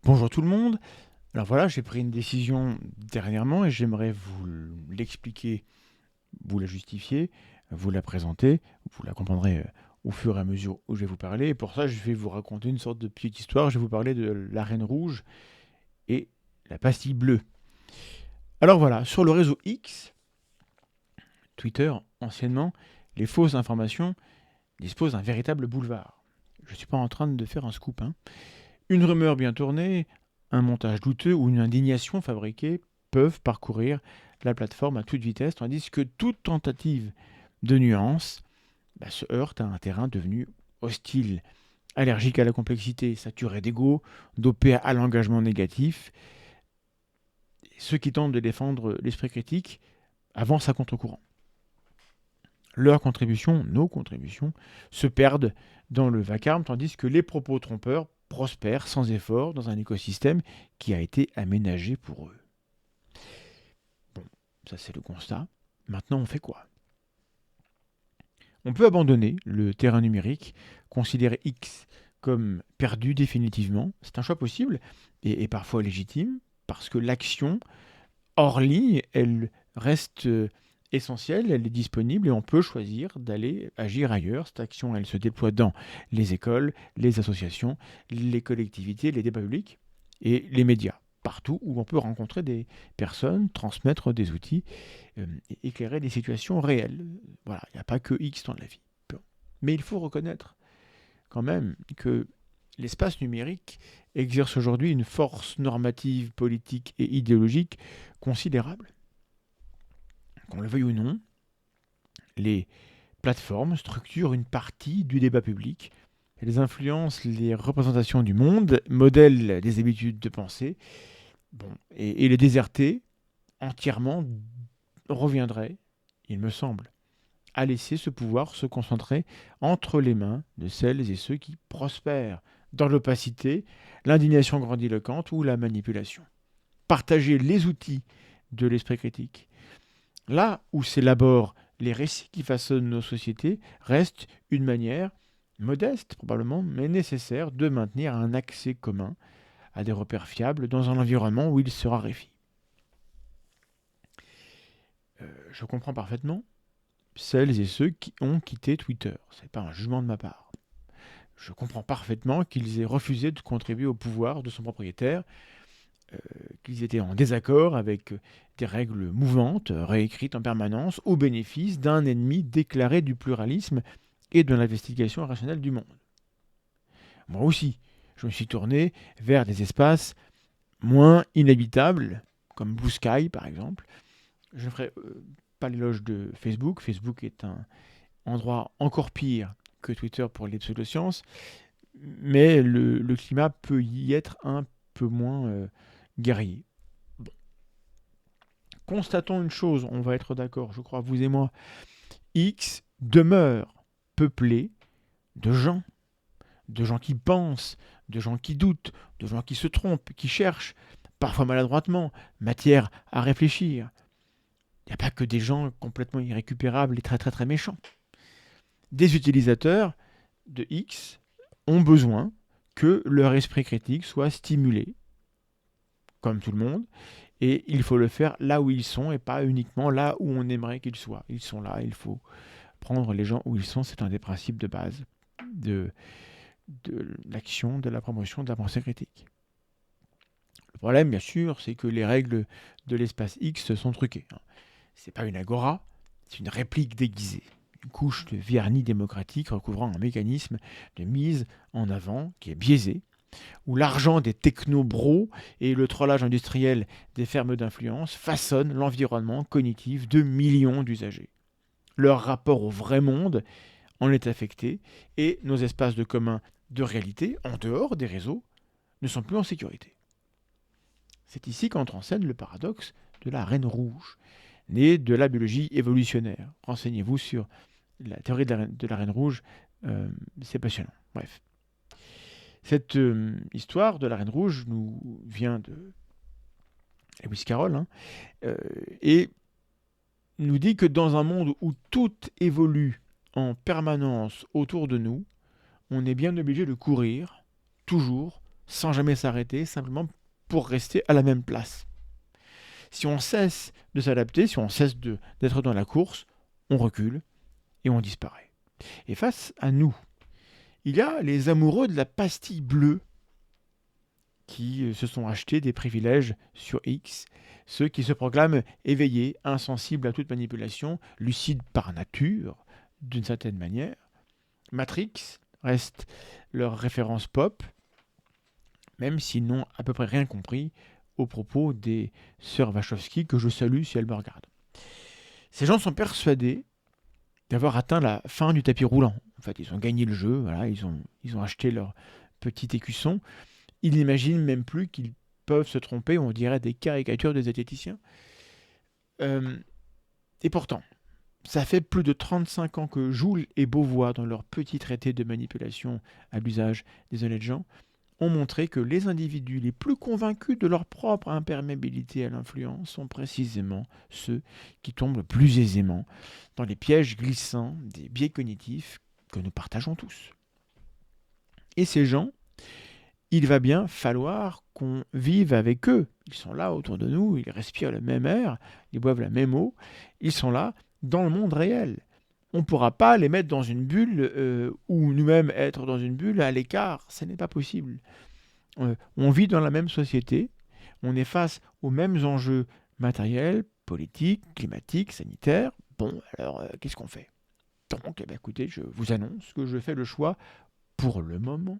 Bonjour tout le monde. Alors voilà, j'ai pris une décision dernièrement et j'aimerais vous l'expliquer, vous la justifier, vous la présenter. Vous la comprendrez au fur et à mesure où je vais vous parler. Et pour ça, je vais vous raconter une sorte de petite histoire. Je vais vous parler de la Reine Rouge et la pastille bleue. Alors voilà, sur le réseau X, Twitter anciennement, les fausses informations disposent d'un véritable boulevard. Je ne suis pas en train de faire un scoop, hein. Une rumeur bien tournée, un montage douteux ou une indignation fabriquée peuvent parcourir la plateforme à toute vitesse, tandis que toute tentative de nuance se heurte à un terrain devenu hostile, allergique à la complexité, saturé d'ego, dopé à l'engagement négatif. Ceux qui tentent de défendre l'esprit critique avancent à contre-courant. Leurs contributions, nos contributions, se perdent dans le vacarme, tandis que les propos trompeurs prospèrent sans effort dans un écosystème qui a été aménagé pour eux. Bon, ça c'est le constat. Maintenant, on fait quoi? On peut abandonner le terrain numérique, considérer X comme perdu définitivement. C'est un choix possible et parfois légitime, parce que l'action hors ligne, elle reste essentielle, elle est disponible et on peut choisir d'aller agir ailleurs. Cette action, elle se déploie dans les écoles, les associations, les collectivités, les débats publics et les médias. Partout où on peut rencontrer des personnes, transmettre des outils, et éclairer des situations réelles. Voilà, il n'y a pas que X dans la vie. Bon. Mais il faut reconnaître quand même que l'espace numérique exerce aujourd'hui une force normative, politique et idéologique considérable. Qu'on le veuille ou non, les plateformes structurent une partie du débat public. Elles influencent les représentations du monde, modèlent des habitudes de pensée. Bon, et les déserter entièrement reviendrait, il me semble, à laisser ce pouvoir se concentrer entre les mains de celles et ceux qui prospèrent dans l'opacité, l'indignation grandiloquente ou la manipulation. Partager les outils de l'esprit critique, là où s'élaborent les récits qui façonnent nos sociétés, reste une manière, modeste probablement, mais nécessaire, de maintenir un accès commun à des repères fiables dans un environnement où il se raréfie. Je comprends parfaitement celles et ceux qui ont quitté Twitter. Ce n'est pas un jugement de ma part. Je comprends parfaitement qu'ils aient refusé de contribuer au pouvoir de son propriétaire, qu'ils étaient en désaccord avec des règles mouvantes, réécrites en permanence, au bénéfice d'un ennemi déclaré du pluralisme et de l'investigation rationnelle du monde. Moi aussi, je me suis tourné vers des espaces moins inhabitables, comme Blue Sky par exemple. Je ne ferai pas l'éloge de Facebook. Facebook est un endroit encore pire que Twitter pour les pseudosciences, mais le climat peut y être un peu moins guerrier. Bon. Constatons une chose, on va être d'accord, je crois, vous et moi. X demeure peuplé de gens qui pensent, de gens qui doutent, de gens qui se trompent, qui cherchent, parfois maladroitement, matière à réfléchir. Il n'y a pas que des gens complètement irrécupérables et très très très méchants. Des utilisateurs de X ont besoin que leur esprit critique soit stimulé, comme tout le monde, et il faut le faire là où ils sont et pas uniquement là où on aimerait qu'ils soient. Ils sont là, il faut prendre les gens où ils sont, c'est un des principes de base de, de l'action, de la promotion de la pensée critique. Le problème, bien sûr, c'est que les règles de l'espace X sont truquées. C'est pas une agora, c'est une réplique déguisée. Une couche de vernis démocratique recouvrant un mécanisme de mise en avant qui est biaisé, où l'argent des technobros et le trollage industriel des fermes d'influence façonnent l'environnement cognitif de millions d'usagers. Leur rapport au vrai monde en est affecté et nos espaces de commun de réalité, en dehors des réseaux, ne sont plus en sécurité. C'est ici qu'entre en scène le paradoxe de la Reine Rouge, née de la biologie évolutionnaire. Renseignez-vous sur la théorie de la Reine Rouge, c'est passionnant. Bref. Cette histoire de la Reine Rouge nous vient de Lewis Carroll, et nous dit que dans un monde où tout évolue en permanence autour de nous, on est bien obligé de courir, toujours, sans jamais s'arrêter, simplement pour rester à la même place. Si on cesse de s'adapter, si on cesse d'être dans la course, on recule et on disparaît. Et face à nous, il y a les amoureux de la pastille bleue qui se sont achetés des privilèges sur X, ceux qui se proclament éveillés, insensibles à toute manipulation, lucides par nature, d'une certaine manière. Matrix reste leur référence pop, même s'ils n'ont à peu près rien compris aux propos des sœurs Wachowski, que je salue si elles me regardent. Ces gens sont persuadés d'avoir atteint la fin du tapis roulant. En fait, ils ont gagné le jeu, voilà, ils ont acheté leur petit écusson. Ils n'imaginent même plus qu'ils peuvent se tromper, on dirait des caricatures des zététiciens. Et pourtant, ça fait plus de 35 ans que Joule et Beauvois, dans leur petit traité de manipulation à l'usage des honnêtes gens, ont montré que les individus les plus convaincus de leur propre imperméabilité à l'influence sont précisément ceux qui tombent le plus aisément dans les pièges glissants des biais cognitifs que nous partageons tous. Et ces gens, il va bien falloir qu'on vive avec eux. Ils sont là autour de nous, ils respirent le même air, ils boivent la même eau, ils sont là dans le monde réel. On ne pourra pas les mettre dans une bulle ou nous-mêmes être dans une bulle à l'écart, ce n'est pas possible. On vit dans la même société, on est face aux mêmes enjeux matériels, politiques, climatiques, sanitaires. Bon, alors qu'est-ce qu'on fait? Donc, écoutez, je vous annonce que je fais le choix, pour le moment,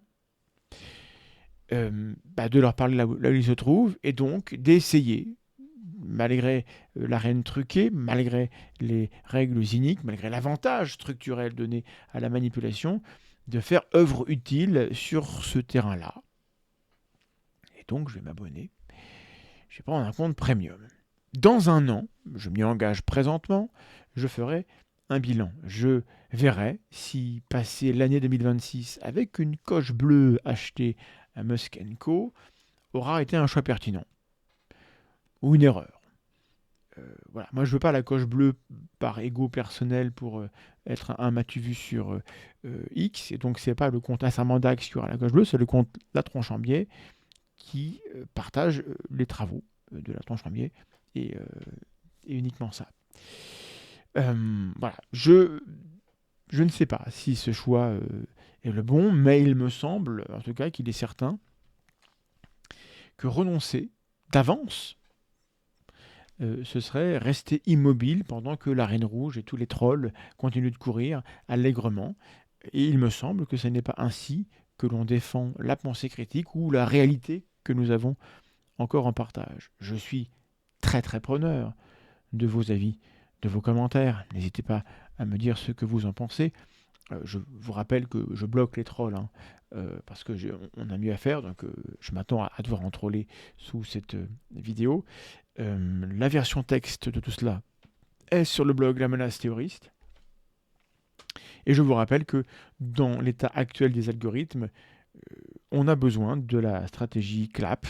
de leur parler là où ils se trouvent, et donc d'essayer, malgré l'arène truquée, malgré les règles iniques, malgré l'avantage structurel donné à la manipulation, de faire œuvre utile sur ce terrain-là. Et donc, je vais m'abonner. Je vais prendre un compte premium. Dans un an, je m'y engage présentement, je ferai un bilan. Je verrai si passer l'année 2026 avec une coche bleue achetée à Musk & Co aura été un choix pertinent ou une erreur. Voilà. Moi, je veux pas la coche bleue par ego personnel pour être un m'as-tu vu sur X. Et donc, c'est pas le compte Assamandax qui aura la coche bleue, c'est le compte La Tronche en Biais qui partage les travaux de La Tronche en Biais et uniquement ça. Voilà. Je ne sais pas si ce choix est le bon, mais il me semble, en tout cas, qu'il est certain que renoncer d'avance, ce serait rester immobile pendant que la Reine Rouge et tous les trolls continuent de courir allègrement. Et il me semble que ce n'est pas ainsi que l'on défend la pensée critique ou la réalité que nous avons encore en partage. Je suis très très preneur de vos avis, de vos commentaires. N'hésitez pas à me dire ce que vous en pensez. Je vous rappelle que je bloque les trolls, parce que on a mieux à faire, donc je m'attends à devoir en troller sous cette vidéo. La version texte de tout cela est sur le blog La Menace Théoriste. Et je vous rappelle que dans l'état actuel des algorithmes, on a besoin de la stratégie clap,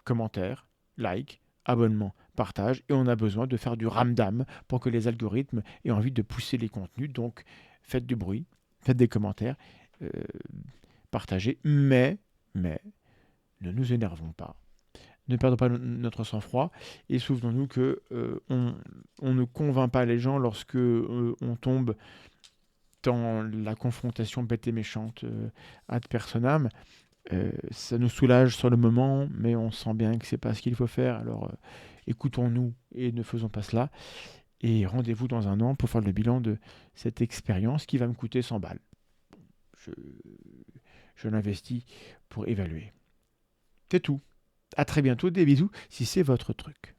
commentaire, like, abonnement, partage, et on a besoin de faire du ramdam pour que les algorithmes aient envie de pousser les contenus. Donc faites du bruit, faites des commentaires, partagez, mais ne nous énervons pas. Ne perdons pas notre sang-froid et souvenons-nous que on ne convainc pas les gens lorsque on tombe dans la confrontation bête et méchante ad personam. Ça nous soulage sur le moment, mais on sent bien que c'est pas ce qu'il faut faire. Alors écoutons-nous et ne faisons pas cela. Et rendez-vous dans un an pour faire le bilan de cette expérience qui va me coûter 100 balles. Je l'investis pour évaluer. C'est tout. À très bientôt, des bisous si c'est votre truc.